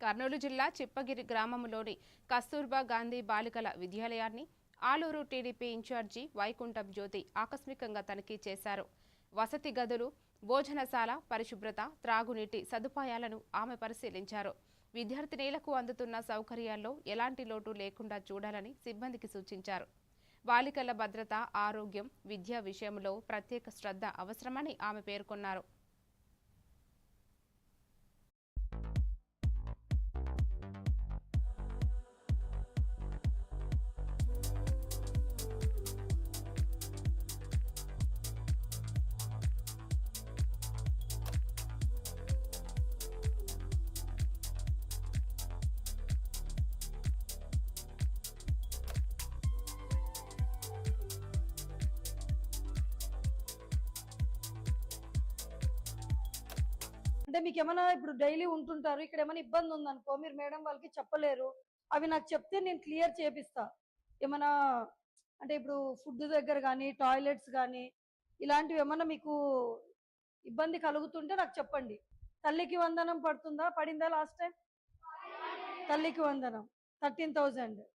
కర్నూలు జిల్లా చిప్పగిరి గ్రామంలోని కస్తూర్బా గాంధీ బాలికల విద్యాలయాన్ని ఆలూరు టీడీపీ ఇన్ఛార్జి వైకుంఠం జ్యోతి ఆకస్మికంగా తనిఖీ చేశారు. వసతి గదులు, భోజనశాల, పరిశుభ్రత, త్రాగునీటి సదుపాయాలను ఆమె పరిశీలించారు. విద్యార్థినీలకు అందుతున్న సౌకర్యాల్లో ఎలాంటి లోటు లేకుండా చూడాలని సిబ్బందికి సూచించారు. బాలికల భద్రత, ఆరోగ్యం, విద్య విషయంలో ప్రత్యేక శ్రద్ధ అవసరమని ఆమె పేర్కొన్నారు. అంటే మీకు ఏమైనా ఇప్పుడు డైలీ ఉంటుంటారు, ఇక్కడ ఏమైనా ఇబ్బంది ఉందనుకో మీరు మేడం వాళ్ళకి చెప్పలేరు. అవి నాకు చెప్తే నేను క్లియర్ చేపిస్తా. ఏమైనా అంటే ఇప్పుడు ఫుడ్ దగ్గర కానీ, టాయిలెట్స్ కానీ ఇలాంటివి ఏమైనా మీకు ఇబ్బంది కలుగుతుంటే నాకు చెప్పండి. తల్లికి వందనం పడిందా లాస్ట్ టైం? తల్లికి వందనం 13,000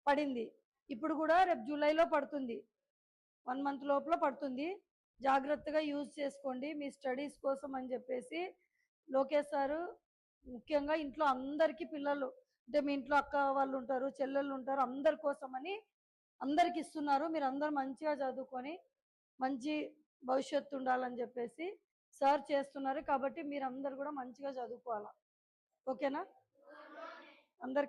పడింది. ఇప్పుడు కూడా రేపు జూలైలో పడుతుంది, 1 మంత్ లోపల పడుతుంది. జాగ్రత్తగా యూజ్ చేసుకోండి మీ స్టడీస్ కోసం అని చెప్పేసి లోకేష్ సారు ముఖ్యంగా ఇంట్లో అందరికీ పిల్లలు అంటే మీ ఇంట్లో అక్క వాళ్ళు ఉంటారు, చెల్లెళ్ళు ఉంటారు, అందరి కోసమని అందరికి ఇస్తున్నారు. మీరు అందరు మంచిగా చదువుకొని మంచి భవిష్యత్తు ఉండాలని చెప్పేసి సార్ చేస్తున్నారు. కాబట్టి మీరు అందరు కూడా మంచిగా చదువుకోవాలా. ఓకేనా? అందరికి